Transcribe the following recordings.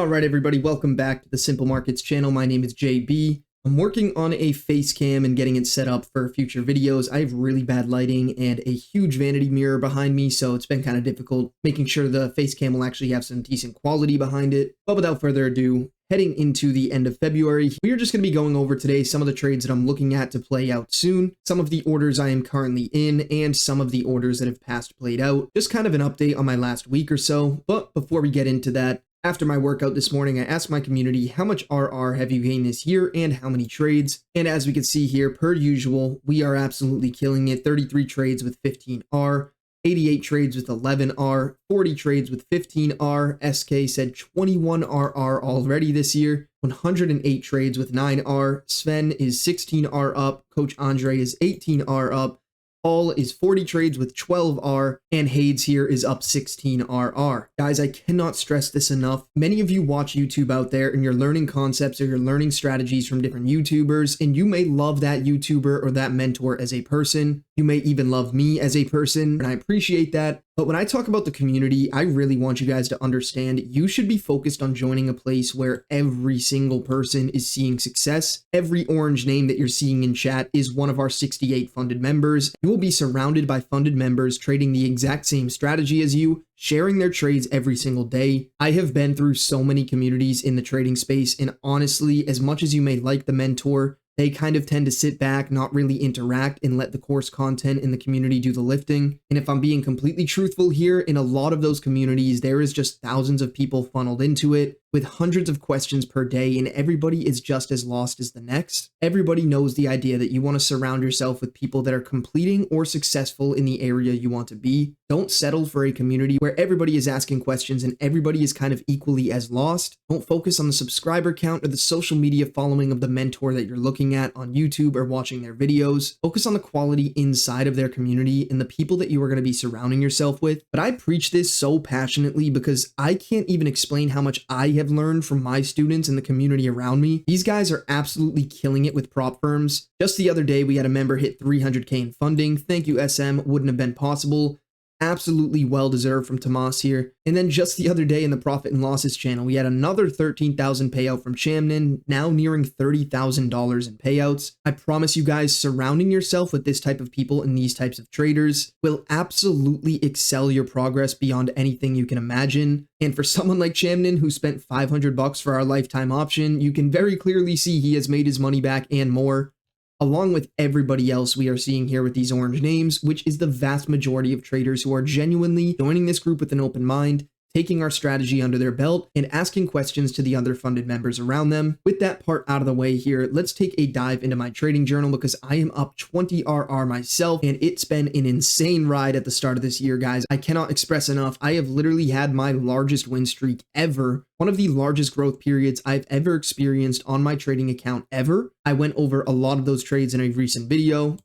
All right, everybody, welcome back to the Simple Markets channel. My name is JB. I'm working on a face cam and getting it set up for future videos. I have really bad lighting and a huge vanity mirror behind me, so it's been kind of difficult making sure the face cam will actually have some decent quality behind it. But without further ado, heading into the end of February, we are just going to be going over today some of the trades that I'm looking at to play out soon, some of the orders I am currently in, and some of the orders that have past played out. Just kind of an update on my last week or so. But before we get into that, after my workout this morning, I asked my community how much RR have you gained this year and how many trades. And as we can see here, per usual, we are absolutely killing it. 33 trades with 15R, 88 trades with 11R, 40 trades with 15R. SK said 21 RR already this year, 108 trades with 9R. Sven is 16R up. Coach Andre is 18R up. Paul is 40 trades with 12R, and 𝐒𝐰𝐬𝐧𝐠 here is up 16RR. Guys, I cannot stress this enough. Many of you watch YouTube out there and you're learning concepts or you're learning strategies from different YouTubers, and you may love that YouTuber or that mentor as a person. You may even love me as a person, and I appreciate that. But when I talk about the community, I really want you guys to understand you should be focused on joining a place where every single person is seeing success. Every orange name that you're seeing in chat is one of our 68 funded members. You will be surrounded by funded members trading the exact same strategy as you, sharing their trades every single day. I have been through so many communities in the trading space, and honestly, as much as you may like the mentor, they kind of tend to sit back, not really interact, and let the course content in the community do the lifting. And if I'm being completely truthful here, in a lot of those communities, there is just thousands of people funneled into it with hundreds of questions per day, and everybody is just as lost as the next. Everybody knows the idea that you want to surround yourself with people that are completing or successful in the area you want to be. Don't settle for a community where everybody is asking questions and everybody is kind of equally as lost. Don't focus on the subscriber count or the social media following of the mentor that you're looking at on YouTube or watching their videos. Focus on the quality inside of their community and the people that you are going to be surrounding yourself with. But I preach this so passionately because I can't even explain how much I have learned from my students and the community around me. These guys are absolutely killing it with prop firms. Just the other day, we had a member hit 300K in funding. Thank you, SM. Wouldn't have been possible. Absolutely well-deserved from Tomas here. And then just the other day in the Profit and Losses channel, we had another 13,000 payout from Chamnin, now nearing $30,000 in payouts. I promise you guys, surrounding yourself with this type of people and these types of traders will absolutely excel your progress beyond anything you can imagine. And for someone like Chamnin, who spent $500 for our lifetime option, you can very clearly see he has made his money back and more, along with everybody else we are seeing here with these orange names, which is the vast majority of traders who are genuinely joining this group with an open mind, taking our strategy under their belt, and asking questions to the other funded members around them. With that part out of the way here, let's take a dive into my trading journal because I am up 20 RR myself, and it's been an insane ride at the start of this year, guys. I cannot express enough. I have literally had my largest win streak ever, one of the largest growth periods I've ever experienced on my trading account ever. I went over a lot of those trades in a recent video.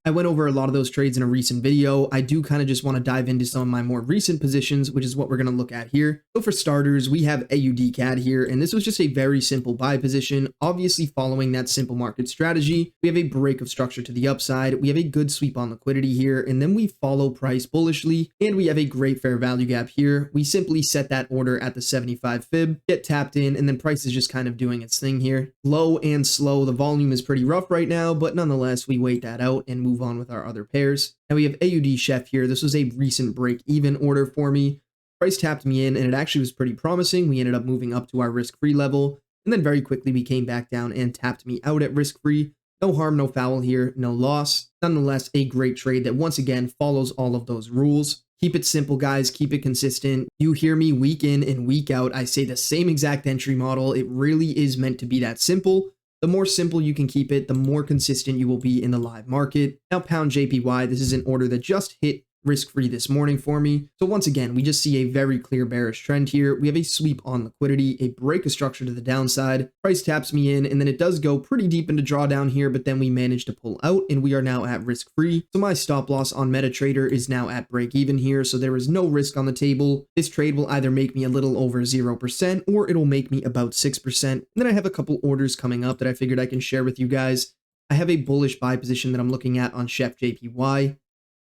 I do kind of just want to dive into some of my more recent positions, which is what we're going to look at here. So for starters, we have 𝐒𝐰𝐷𝐾𝐴D here, and this was just a very simple buy position, obviously following that simple market strategy. We have a break of structure to the upside. We have a good sweep on liquidity here, and then we follow price bullishly, and we have a great fair value gap here. We simply set that order at the 75 fib, get tapped in, and then price is just kind of doing its thing here. Low and slow. The volume is pretty rough right now, but nonetheless, we wait that out and move on with our other pairs. Now we have 𝐒𝐰𝐷𝐶hF here. This was a recent break-even order for me. Price tapped me in, and it actually was pretty promising. We ended up moving up to our risk-free level, and then very quickly we came back down and tapped me out at risk-free. No harm, no foul here, no loss. Nonetheless, a great trade that once again follows all of those rules. Keep it simple, guys. Keep it consistent. You hear me week in and week out. I say the same exact entry model. It really is meant to be that simple. The more simple you can keep it, the more consistent you will be in the live market. Now, pound JPY, this is an order that just hit risk-free this morning for me. So once again, we just see a very clear bearish trend here. We have a sweep on liquidity, a break of structure to the downside. Price taps me in, and then it does go pretty deep into drawdown here, but then we manage to pull out, and we are now at risk-free. So my stop loss on MetaTrader is now at break-even here, so there is no risk on the table. This trade will either make me a little over 0%, or it'll make me about 6%. And then I have a couple orders coming up that I figured I can share with you guys. I have a bullish buy position that I'm looking at on 𝐶hF JPY.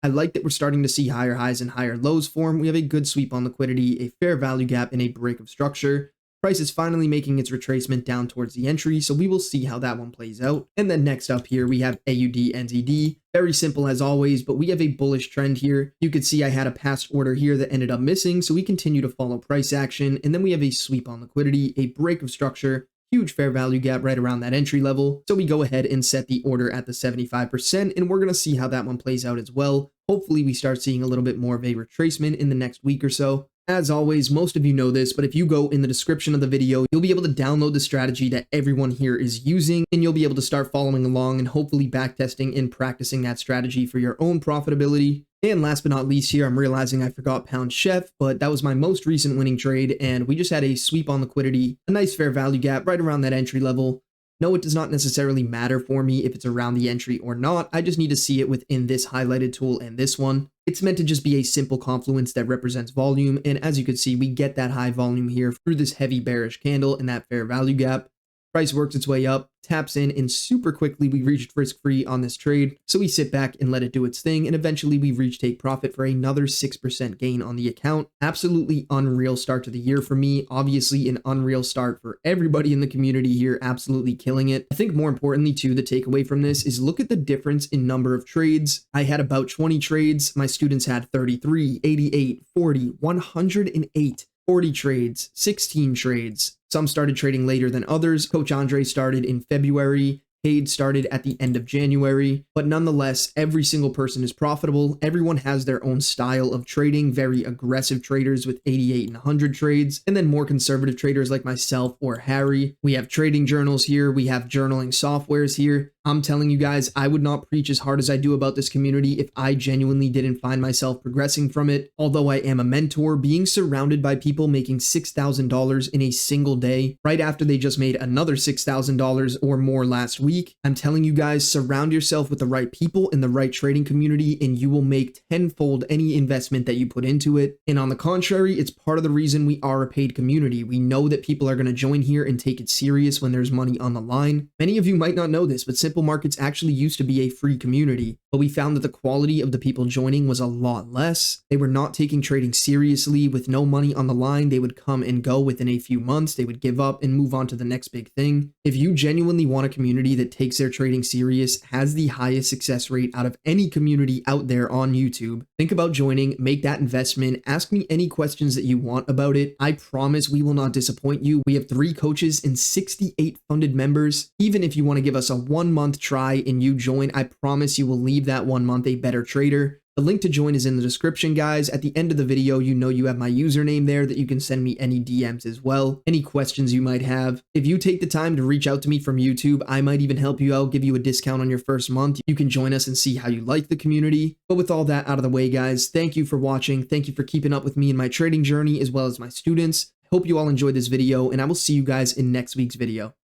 I like that we're starting to see higher highs and higher lows form. We have a good sweep on liquidity, a fair value gap, and a break of structure. Price is finally making its retracement down towards the entry, so we will see how that one plays out. And then next up here, we have AUD/NZD. Very simple as always, but we have a bullish trend here. You could see I had a past order here that ended up missing, so we continue to follow price action, and then we have a sweep on liquidity, a break of structure, huge fair value gap right around that entry level. So we go ahead and set the order at the 75%, and we're going to see how that one plays out as well. Hopefully we start seeing a little bit more of a retracement in the next week or so. As always, most of you know this, but if you go in the description of the video, you'll be able to download the strategy that everyone here is using, and you'll be able to start following along and hopefully backtesting and practicing that strategy for your own profitability. And last but not least here, I'm realizing I forgot 𝐿/CHF, but that was my most recent winning trade, and we just had a sweep on liquidity, a nice fair value gap right around that entry level. No, it does not necessarily matter for me if it's around the entry or not. I just need to see it within this highlighted tool and this one. It's meant to just be a simple confluence that represents volume, and as you can see, we get that high volume here through this heavy bearish candle and that fair value gap. Price works its way up, taps in, and super quickly we reached risk-free on this trade. So we sit back and let it do its thing, and eventually we reach take profit for another 6% gain on the account. Absolutely unreal start to the year for me. Obviously an unreal start for everybody in the community here, absolutely killing it. I think more importantly too, the takeaway from this is look at the difference in number of trades. I had about 20 trades. My students had 33, 88, 40, 108. 40 trades, 16 trades. Some started trading later than others. Coach Andre started in February. Paid started at the end of January, but nonetheless, every single person is profitable. Everyone has their own style of trading, very aggressive traders with 88 and 100 trades, and then more conservative traders like myself or Harry. We have trading journals here. We have journaling softwares here. I'm telling you guys, I would not preach as hard as I do about this community if I genuinely didn't find myself progressing from it. Although I am a mentor, being surrounded by people making $6,000 in a single day, right after they just made another $6,000 or more last week, I'm telling you guys, surround yourself with the right people in the right trading community and you will make tenfold any investment that you put into it. And on the contrary, it's part of the reason we are a paid community. We know that people are going to join here and take it serious when there's money on the line. Many of you might not know this, but Simple Markets actually used to be a free community, but we found that the quality of the people joining was a lot less. They were not taking trading seriously. With no money on the line, they would come and go within a few months. They would give up and move on to the next big thing. If you genuinely want a community that takes their trading serious, has the highest success rate out of any community out there on YouTube, think about joining, make that investment, ask me any questions that you want about it. I promise we will not disappoint you. We have 3 coaches and 68 funded members. Even if you want to give us a 1-month try and you join, I promise you will leave that 1 month a better trader. The link to join is in the description, guys. At the end of the video, you know you have my username there that you can send me any DMs as well, any questions you might have. If you take the time to reach out to me from YouTube, I might even help you out, give you a discount on your first month. You can join us and see how you like the community. But with all that out of the way, guys, thank you for watching. Thank you for keeping up with me in my trading journey as well as my students. Hope you all enjoyed this video, and I will see you guys in next week's video.